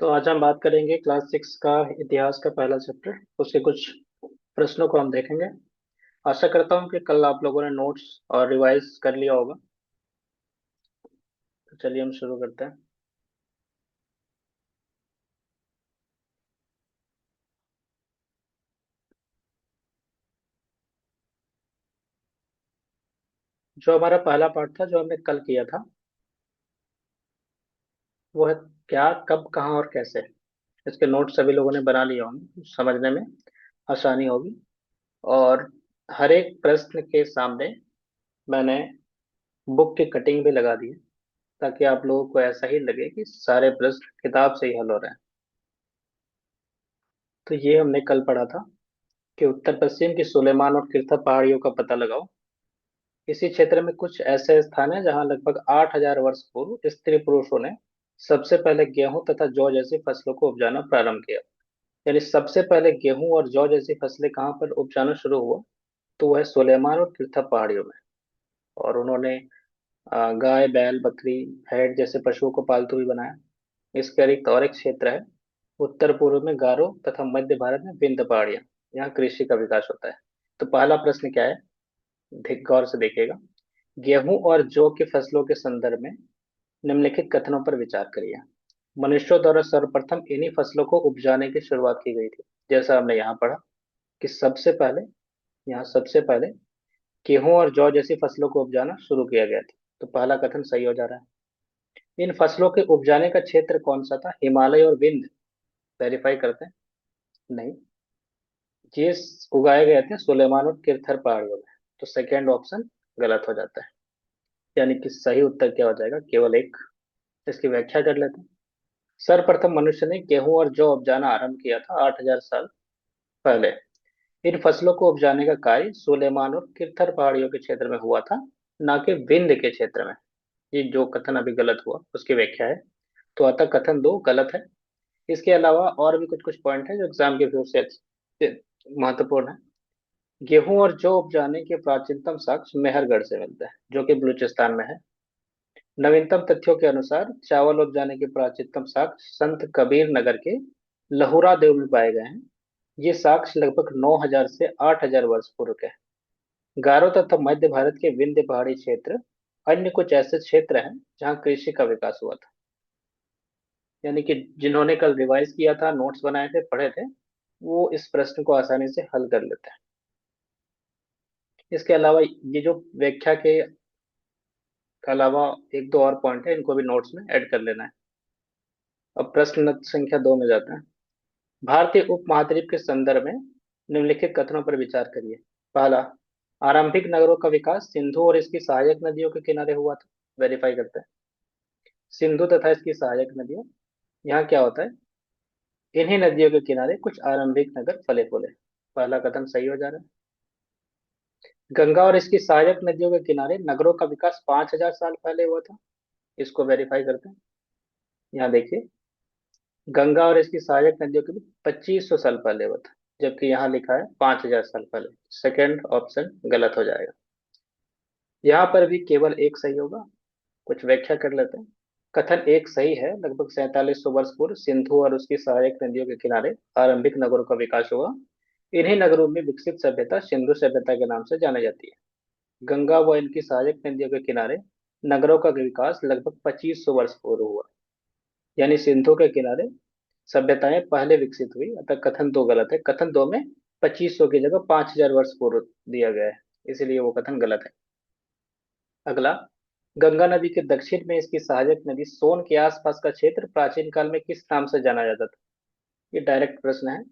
तो आज हम बात करेंगे क्लास 6 का इतिहास का पहला चैप्टर। उसके कुछ प्रश्नों को हम देखेंगे। आशा करता हूँ कि कल आप लोगों ने नोट्स और रिवाइज कर लिया होगा। तो चलिए हम शुरू करते हैं। जो हमारा पहला पार्ट था जो हमने कल किया था वो है क्या, कब, कहाँ और कैसे। इसके नोट्स सभी लोगों ने बना लिए होंगे, समझने में आसानी होगी। और हर एक प्रश्न के सामने मैंने बुक की कटिंग भी लगा दी है, ताकि आप लोगों को ऐसा ही लगे कि सारे प्रश्न किताब से ही हल हो रहे हैं। तो ये हमने कल पढ़ा था कि उत्तर पश्चिम की सुलेमान और किरथा पहाड़ियों का पता लगाओ। इसी क्षेत्र में कुछ ऐसे स्थान हैं जहां लगभग 8,000 वर्ष पूर्व स्त्री पुरुषों ने सबसे पहले गेहूं तथा जौ जैसी फसलों को उपजाना प्रारंभ किया। यानी सबसे पहले गेहूं और जौ जैसी फसलें कहाँ पर उपजाना शुरू हुआ, तो वह सुलेमान और किरथा पहाड़ियों में। और उन्होंने गाय, बैल, बकरी, भेड़ जैसे पशुओं को पालतू भी बनाया। इसके अतिरिक्त और एक क्षेत्र है उत्तर पूर्व में गारो तथा मध्य भारत में विंध्य पहाड़ियां। यहाँ कृषि का विकास होता है। तो पहला प्रश्न क्या है, गौर से देखिएगा। गेहूं और जौ की फसलों के संदर्भ में निम्नलिखित कथनों पर विचार करिए। मनुष्यों द्वारा सर्वप्रथम इन्हीं फसलों को उपजाने की शुरुआत की गई थी। जैसा हमने यहाँ पढ़ा कि सबसे पहले गेहूं और जौ जैसी फसलों को उपजाना शुरू किया गया था। तो पहला कथन सही हो जा रहा है। इन फसलों के उपजाने का क्षेत्र कौन सा था, हिमालय और विंध्य? वेरीफाई करते हैं। नहीं, ये उगाए गए थे सुलेमान और किरथर पहाड़ियों में। तो सेकेंड ऑप्शन गलत हो जाता है। यानी कि सही उत्तर क्या हो जाएगा, केवल एक। इसकी व्याख्या कर लेते हैं। सर्वप्रथम मनुष्य ने गेहूं और जौ उपजाना आरंभ किया था 8,000 साल पहले। इन फसलों को उपजाने का कार्य सुलेमान और किरथर पहाड़ियों के क्षेत्र में हुआ था, न कि विंध्य के क्षेत्र में। ये जो कथन अभी गलत हुआ उसकी व्याख्या है। तो अतः कथन दो गलत है। इसके अलावा और भी कुछ कुछ पॉइंट है जो एग्जाम के व्यू से महत्वपूर्ण है। गेहूं और जौ उपजाने के प्राचीनतम साक्ष्य मेहरगढ़ से मिलते हैं, जो कि बलूचिस्तान में है। नवीनतम तथ्यों के अनुसार चावल उपजाने के प्राचीनतम साक्ष्य संत कबीर नगर के लहुरा देव में पाए गए हैं। ये साक्ष्य लगभग 9,000 से 8,000 वर्ष पूर्व के हैं। गारो तथा मध्य भारत के विंध्य पहाड़ी क्षेत्र अन्य कुछ ऐसे क्षेत्र हैं जहाँ कृषि का विकास हुआ था। यानी कि जिन्होंने कल रिवाइज किया था, नोट्स बनाए थे, पढ़े थे, वो इस प्रश्न को आसानी से हल कर लेते हैं। इसके अलावा ये जो व्याख्या के अलावा एक दो और पॉइंट है, इनको भी नोट्स में ऐड कर लेना है। अब प्रश्न संख्या 2 में जाते हैं। भारतीय उपमहाद्वीप के संदर्भ में निम्नलिखित कथनों पर विचार करिए। पहला, आरंभिक नगरों का विकास सिंधु और इसकी सहायक नदियों के किनारे हुआ था। वेरीफाई करते हैं। सिंधु तथा इसकी सहायक नदियों, यहाँ क्या होता है, इन्हीं नदियों के किनारे कुछ आरंभिक नगर फले फूले। पहला कथन सही हो जा रहा है। गंगा और इसकी सहायक नदियों के किनारे नगरों का विकास 5,000 साल पहले हुआ था। इसको वेरीफाई करते हैं। यहाँ देखिए, गंगा और इसकी सहायक नदियों के भी 2,500 साल पहले हुआ था, जबकि यहाँ लिखा है 5,000 साल पहले। सेकेंड ऑप्शन गलत हो जाएगा। यहाँ पर भी केवल एक सही होगा। कुछ व्याख्या कर लेते हैं। कथन एक सही है। लगभग 4,700 वर्ष पूर्व सिंधु और उसकी सहायक नदियों के किनारे आरंभिक नगरों का विकास हुआ। इन्हीं नगरों में विकसित सभ्यता सिंधु सभ्यता के नाम से जानी जाती है। गंगा व इनकी सहायक नदियों के किनारे नगरों का विकास लगभग 2,500 वर्ष पूर्व हुआ। यानी सिंधु के किनारे सभ्यताएं पहले विकसित हुई। अतः कथन दो गलत है। कथन दो में 2,500 की जगह 5,000 वर्ष पूर्व दिया गया है, इसलिए वो कथन गलत है। अगला, गंगा नदी के दक्षिण में इसकी सहायक नदी सोन के आसपास का क्षेत्र प्राचीन काल में किस नाम से जाना जाता था? ये डायरेक्ट प्रश्न है।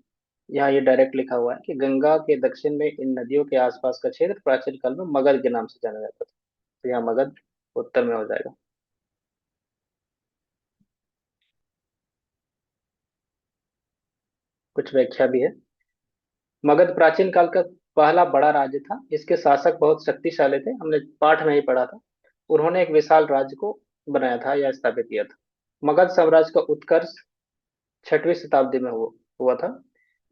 यहाँ ये डायरेक्ट लिखा हुआ है कि गंगा के दक्षिण में इन नदियों के आसपास का क्षेत्र प्राचीन काल में मगध के नाम से जाना जाता था। तो यहाँ मगध उत्तर में हो जाएगा। कुछ व्याख्या भी है। मगध प्राचीन काल का पहला बड़ा राज्य था। इसके शासक बहुत शक्तिशाली थे, हमने पाठ में ही पढ़ा था। उन्होंने एक विशाल राज्य को बनाया था या स्थापित किया था। मगध साम्राज्य का उत्कर्ष 6वीं शताब्दी में हुआ था।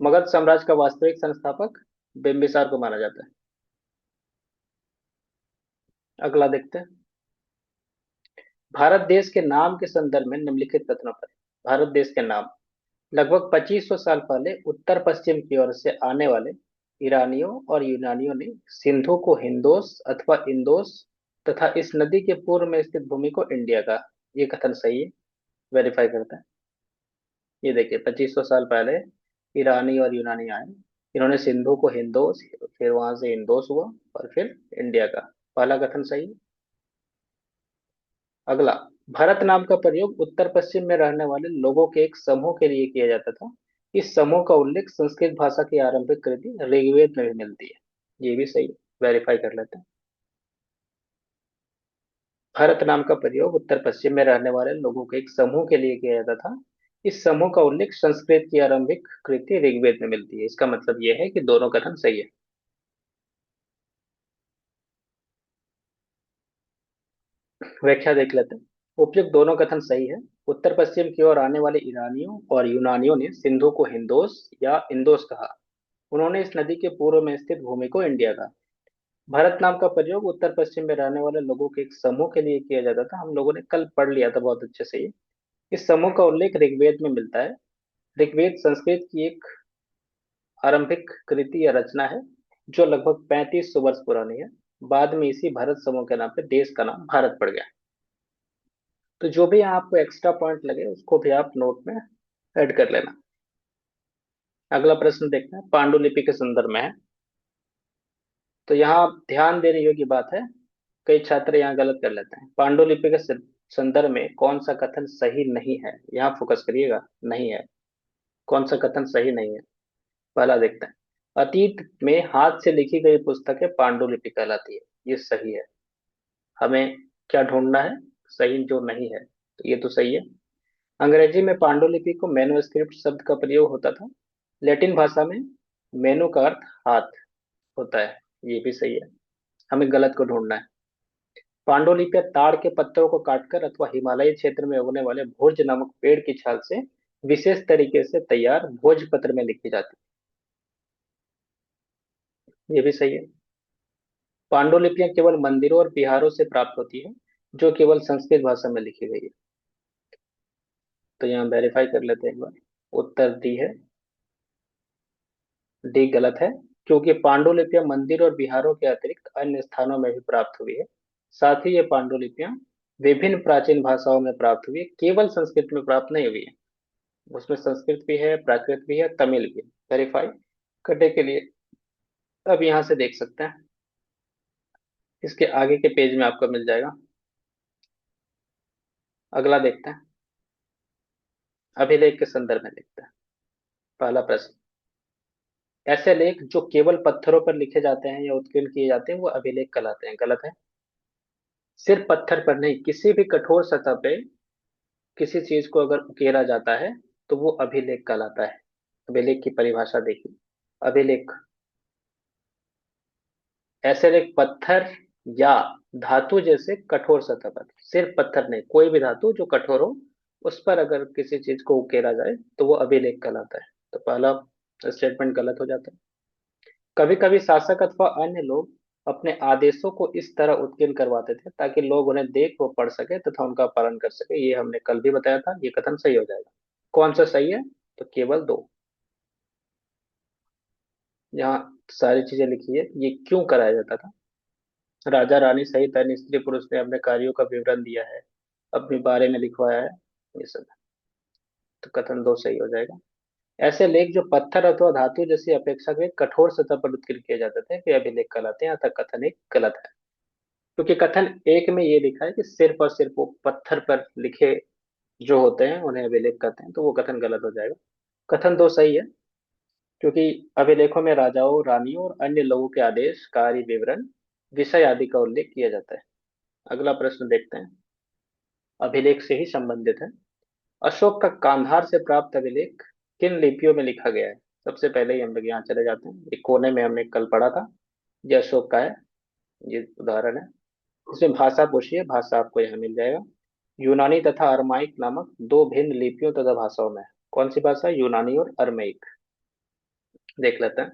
मगध साम्राज्य का वास्तविक संस्थापक बिंबिसार को माना जाता है। अगला देखते हैं। भारत देश के नाम के संदर्भ में निम्नलिखित कथनों पर भारत देश के नाम। लगभग 2500 साल पहले उत्तर पश्चिम की ओर से आने वाले ईरानियों और यूनानियों ने सिंधु को हिंदोस अथवा इंदोस तथा इस नदी के पूर्व में स्थित भूमि को इंडिया का। ये कथन सही है। वेरीफाई करते हैं। ये देखिए 2500 साल पहले ईरानी और यूनानी आए। इन्होंने सिंधु को हिंदोस, फिर वहां से इंदोस हुआ और फिर इंडिया का। पहला कथन सही है। अगला, भारत नाम का प्रयोग उत्तर पश्चिम में रहने वाले लोगों के एक समूह के लिए किया जाता था। इस समूह का उल्लेख संस्कृत भाषा की आरंभिक कृति ऋग्वेद में भी मिलती है। ये भी सही है। वेरीफाई कर लेते हैं। भारत नाम का प्रयोग उत्तर पश्चिम में रहने वाले लोगों के एक समूह के लिए किया जाता था। इस समूह का उल्लेख संस्कृत की आरंभिक कृति ऋग्वेद में मिलती है। इसका मतलब यह है कि दोनों कथन सही है। व्याख्या देख लेते हैं। उपयुक्त दोनों कथन सही है। उत्तर पश्चिम की ओर आने वाले ईरानियों और यूनानियों ने सिंधु को हिंदोस या इंदोस कहा। उन्होंने इस नदी के पूर्व में स्थित भूमि को इंडिया कहा। भारत नाम का प्रयोग उत्तर पश्चिम में रहने वाले लोगों के एक समूह के लिए किया जाता था। हम लोगों ने कल पढ़ लिया था बहुत अच्छे से ये। इस समूह का उल्लेख ऋग्वेद में मिलता है। ऋग्वेद संस्कृत की एक आरंभिक कृति या रचना है जो लगभग 3500 वर्ष पुरानी है। बाद में इसी भारत समूह के नाम पे देश का नाम भारत पड़ गया। तो जो भी यहाँ आपको एक्स्ट्रा पॉइंट लगे उसको भी आप नोट में ऐड कर लेना। अगला प्रश्न देखते हैं, पांडुलिपि के संदर्भ में है। तो यहाँ ध्यान देने योग्य बात है। कई छात्र यहाँ गलत कर लेते हैं। पांडुलिपि के संदर्भ में कौन सा कथन सही नहीं है, यहाँ फोकस करिएगा। नहीं है। कौन सा कथन सही नहीं है? पहला देखते हैं। अतीत में हाथ से लिखी गई पुस्तकें पांडुलिपि कहलाती है। ये सही है। हमें क्या ढूंढना है? सही जो नहीं है, तो ये तो सही है। अंग्रेजी में पांडुलिपि को मैन्युस्क्रिप्ट शब्द का प्रयोग होता था। लैटिन भाषा में मेनू का अर्थ हाथ होता है। ये भी सही है। हमें गलत को ढूंढना है। पांडुलिपियां ताड़ के पत्तों को काटकर अथवा हिमालयी क्षेत्र में उगने वाले भोज नामक पेड़ की छाल से विशेष तरीके से तैयार भोजपत्र में लिखी जाती है। ये भी सही है। पांडुलिपियां केवल मंदिरों और बिहारों से प्राप्त होती है जो केवल संस्कृत भाषा में लिखी गई है। तो यहाँ वेरीफाई कर लेते हैं एक बार। उत्तर डी है। डी गलत है। क्योंकि पांडुलिपियां मंदिर और बिहारों के अतिरिक्त अन्य स्थानों में भी प्राप्त हुई है। साथ ही ये पांडुलिपियां विभिन्न प्राचीन भाषाओं में प्राप्त हुई है, केवल संस्कृत में प्राप्त नहीं हुई है। उसमें संस्कृत भी है, प्राकृत भी है, तमिल भी है। वेरीफाई करने के लिए अब यहाँ से देख सकते हैं। इसके आगे के पेज में आपको मिल जाएगा। अगला देखते हैं। अभिलेख के संदर्भ में देखते हैं। पहला प्रश्न, ऐसे लेख जो केवल पत्थरों पर लिखे जाते हैं या उत्कीर्ण किए जाते हैं वो अभिलेख कहलाते हैं। गलत है। सिर्फ पत्थर पर नहीं, किसी भी कठोर सतह पे किसी चीज को अगर उकेरा जाता है तो वो अभिलेख कहलाता है। अभिलेख की परिभाषा देखिए। अभिलेख, ऐसे लेख पत्थर या धातु जैसे कठोर सतह पर, सिर्फ पत्थर नहीं, कोई भी धातु जो कठोर हो उस पर अगर किसी चीज को उकेरा जाए तो वो अभिलेख कहलाता है। तो पहला स्टेटमेंट गलत हो जाता है। कभी कभी शासक अथवा अन्य लोग अपने आदेशों को इस तरह उत्कीर्ण करवाते थे ताकि लोग उन्हें देख व पढ़ सके तथा उनका पालन कर सके। ये हमने कल भी बताया था। ये कथन सही हो जाएगा। कौन सा सही है? तो केवल दो। यहाँ सारी चीजें लिखी है। ये क्यों कराया जाता था? राजा रानी सहित अन्य स्त्री पुरुष ने अपने कार्यों का विवरण दिया है, अपने बारे में लिखवाया है, ये सब। तो कथन दो सही हो जाएगा। ऐसे लेख जो पत्थर अथवा धातु जैसी अपेक्षाकृत कठोर सतह पर उत्कीर्ण किए जाते थे वे अभिलेख कहलाते हैं। यहाँ तक कथन एक गलत है। क्योंकि कथन एक में ये लिखा है कि सिर्फ और सिर्फ वो पत्थर पर लिखे जो होते हैं उन्हें अभिलेख कहते हैं, तो वो कथन गलत हो जाएगा। कथन दो सही है। क्योंकि अभिलेखों में राजाओं, रानियों और अन्य लोगों के आदेश, कार्य विवरण, विषय आदि का उल्लेख किया जाता है। अगला प्रश्न देखते हैं। अभिलेख से ही संबंधित है। अशोक का कांधार से प्राप्त अभिलेख किन लिपियों में लिखा गया है? सबसे पहले ही हम लोग यहाँ चले जाते हैं। एक कोने में हमने कल पढ़ा था। ये अशोक का है। ये उदाहरण है। इसमें भाषा पूछिए, भाषा आपको यहाँ मिल जाएगा। यूनानी तथा अरमाइक नामक दो भिन्न लिपियों तथा भाषाओं में है। कौन सी भाषा? यूनानी और अरमाइक। देख लेते हैं।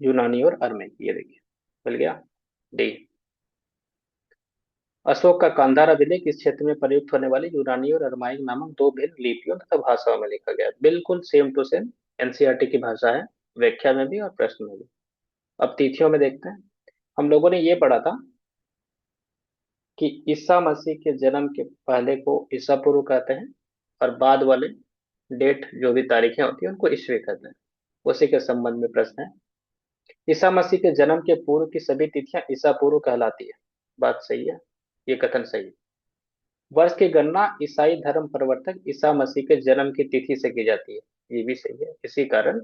यूनानी और अरमाइक, ये देखिए मिल गया। डी। अशोक का गांधार अभिलेख इस क्षेत्र में प्रयुक्त होने वाली यूनानी और अरमाइक नामक दो भिन्न लिपियों तथा भाषाओं में लिखा गया है। बिल्कुल सेम टू सेम एनसीईआरटी की भाषा है, व्याख्या में भी और प्रश्न में भी। अब तिथियों में देखते हैं। हम लोगों ने ये पढ़ा था कि ईसा मसीह के जन्म के पहले को ईसा पूर्व कहते हैं, और बाद वाले डेट जो भी तारीखें होती है उनको ईस्वी कहते हैं। उसी के संबंध में प्रश्न है। ईसा मसीह के जन्म के पूर्व की सभी तिथियां ईसा पूर्व कहलाती है। बात सही है, ये कथन सही है। वर्ष की गणना ईसाई धर्म प्रवर्तक ईसा मसीह के जन्म की तिथि से की जाती है। ये भी सही है। इसी कारण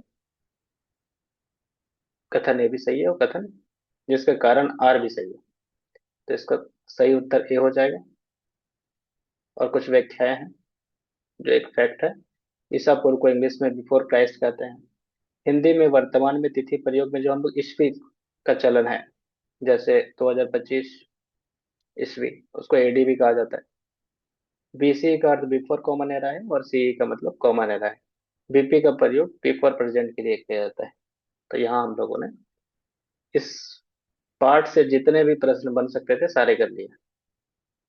कथन ए भी सही है, और कथन जिसके कारण आर भी सही है। तो इसका सही उत्तर ए हो जाएगा। और कुछ व्याख्याएं हैं, जो एक फैक्ट है। ईसा पूर्व को इंग्लिश में बिफोर क्राइस्ट कहते हैं। हिंदी में वर्तमान में तिथि प्रयोग में जो हम लोग ईस्वी का चलन है, जैसे 2025 ईस्वी, उसको एडी भी कहा जाता है। बीसी का अर्थ बिफोर कॉमन एरा है, और सीई का मतलब कॉमन एरा है। बीपी का प्रयोग बिफोर प्रेजेंट के लिए किया जाता है। तो यहाँ हम लोगों ने इस पार्ट से जितने भी प्रश्न बन सकते थे सारे कर लिए।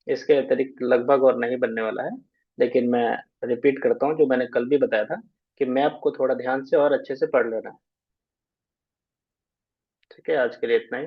इसके अतिरिक्त लगभग और नहीं बनने वाला है। लेकिन मैं रिपीट करता हूँ जो मैंने कल भी बताया था, कि मैप को थोड़ा ध्यान से और अच्छे से पढ़ लेना है। ठीक है, आज के लिए इतना ही।